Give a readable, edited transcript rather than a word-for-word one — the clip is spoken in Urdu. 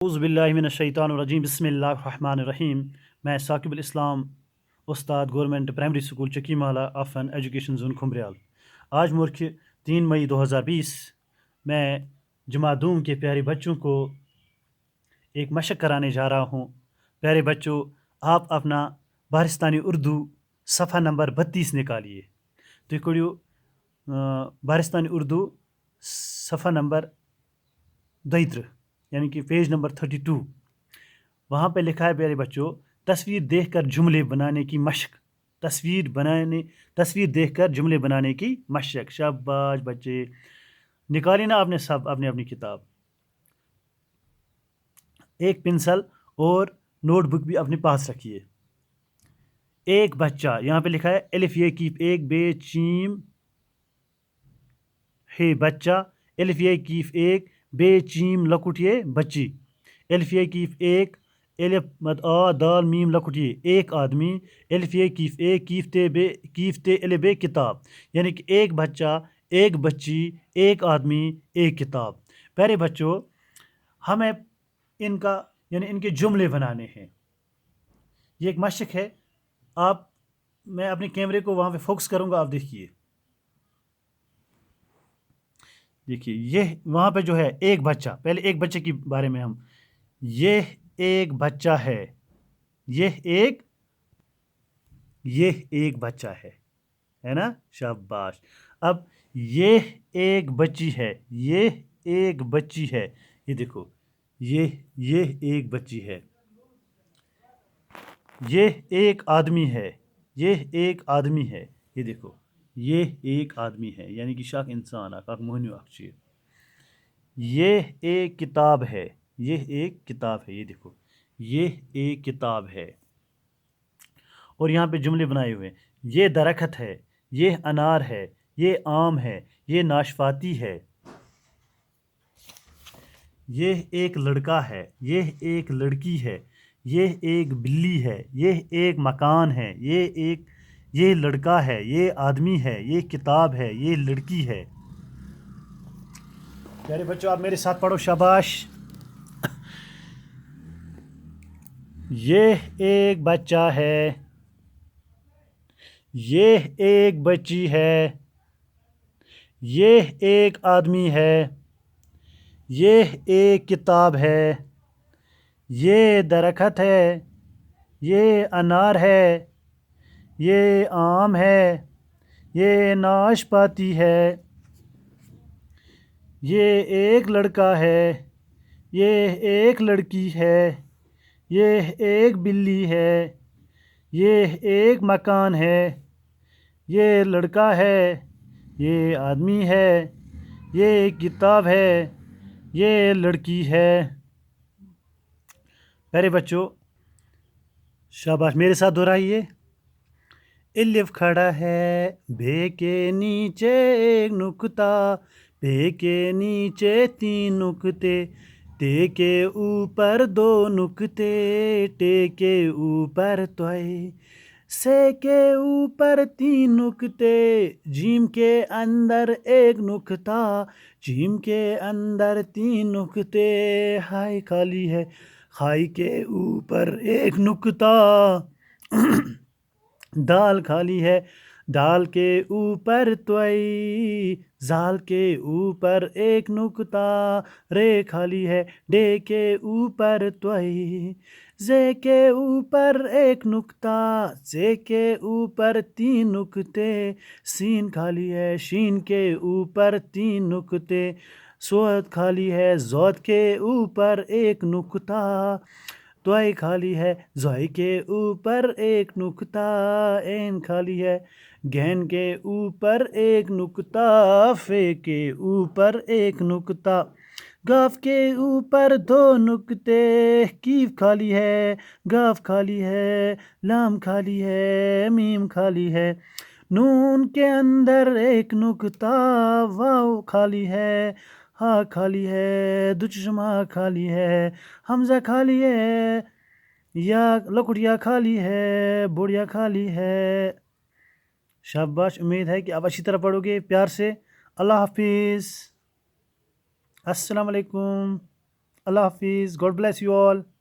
اعوذ باللہ من الشیطان الرجیم بسم اللہ الرحمن الرحیم. میں ثاقب الاسلام استاد گورنمنٹ پرائمری اسکول چکی مالا آفن ایجوکیشن زون کھمریال. آج مورکھ 3 مئی 2020 میں جماعت دوم کے پیارے بچوں کو ایک مشق کرانے جا رہا ہوں. پیارے بچوں، آپ اپنا بارستانی اردو صفحہ نمبر 32 نکالیے. تو کڑیو بارستانی اردو صفحہ نمبر 32 یعنی کہ پیج نمبر 32. وہاں پہ لکھا ہے پیارے بچوں، تصویر دیکھ کر جملے بنانے کی مشق. تصویر دیکھ کر جملے بنانے کی مشق. شاباش بچے، نکالی نا آپ نے سب اپنی کتاب. ایک پنسل اور نوٹ بک بھی اپنے پاس رکھیے. ایک بچہ، یہاں پہ لکھا ہے الف یہ کیف ایک بے چیم ہے بچہ. الف یہ کیف ایک بے چیم لکٹ یہ بچی. الف یہ کیف ایک الف مد آ دال میم لکٹ یہ ایک آدمی. الف یہ کیف ایک کیف تے الف بے کتاب. یعنی کہ ایک بچہ، ایک بچی، ایک آدمی، ایک کتاب. پیارے بچوں، ہمیں ان کے جملے بنانے ہیں. یہ ایک مشق ہے. میں اپنے کیمرے کو وہاں پہ فوکس کروں گا، آپ دیکھیے. یہ وہاں پہ جو ہے ایک بچہ، پہلے ایک بچے کے بارے میں یہ ایک بچہ ہے. یہ ایک بچہ ہے نا. شاباش. اب یہ ایک بچی ہے. یہ ایک بچی ہے. یہ دیکھو، یہ ایک بچی ہے. یہ ایک آدمی ہے. یہ ایک آدمی ہے. یہ دیکھو، یہ ایک آدمی ہے. یعنی کہ شاک انسان اک مہنیو اک چیز. یہ ایک کتاب ہے. یہ ایک کتاب ہے. یہ دیکھو، یہ ایک کتاب ہے. اور یہاں پہ جملے بنائے ہوئے ہیں. یہ درخت ہے. یہ انار ہے. یہ آم ہے. یہ ناشپاتی ہے. یہ ایک لڑکا ہے. یہ ایک لڑکی ہے. یہ ایک بلی ہے. یہ ایک مکان ہے. یہ لڑکا ہے. یہ آدمی ہے. یہ کتاب ہے. یہ لڑکی ہے. پیارے بچوں، آپ میرے ساتھ پڑھو. شاباش. یہ ایک بچہ ہے. یہ ایک بچی ہے. یہ ایک آدمی ہے. یہ ایک کتاب ہے. یہ درخت ہے. یہ انار ہے. یہ آم ہے. یہ ناشپاتی ہے. یہ ایک لڑکا ہے. یہ ایک لڑکی ہے. یہ ایک بلی ہے. یہ ایک مکان ہے. یہ لڑکا ہے. یہ آدمی ہے. یہ کتاب ہے. یہ لڑکی ہے. پیارے بچوں، شاباش، میرے ساتھ دہرائیے. الف کھڑا ہے بے کے نیچے ایک نکتا. بے کے نیچے 3 نکتے. تے کے اوپر 2 نکتے. ٹے کے اوپر توئے. سے کے اوپر 3 نکتے. جیم کے اندر ایک نکتا. جیم کے اندر 3 نکتے. ہائی خالی ہے. خائی کے اوپر ایک نکتا. دال خالی ہے. دال کے اوپر توئی. زال کے اوپر ایک نکتا. رے خالی ہے. ڈے کے اوپر توئی. زے کے اوپر ایک نکتا. زے کے اوپر 3 نکتے. سین خالی ہے. شین کے اوپر 3 نکتے. سوت خالی ہے. زوت کے اوپر ایک نکتا. توئی خالی ہے. زوئی کے اوپر ایک نکتا. این خالی ہے. گین کے اوپر ایک نکتا. فے کے اوپر ایک نکتا. گاف کے اوپر 2 نکتے. کیف خالی ہے. گاف خالی ہے. لام خالی ہے. میم خالی ہے. نون کے اندر ایک نکتا. واو خالی ہے. ہا خالی ہے. دچشمہ خالی ہے. حمزہ خالی ہے. یا لکٹیا خالی ہے. بڑیا خالی ہے. شاباش. امید ہے کہ آپ اچھی طرح پڑھو گے. پیار سے اللہ حافظ. السلام علیکم. اللہ حافظ. God bless you all.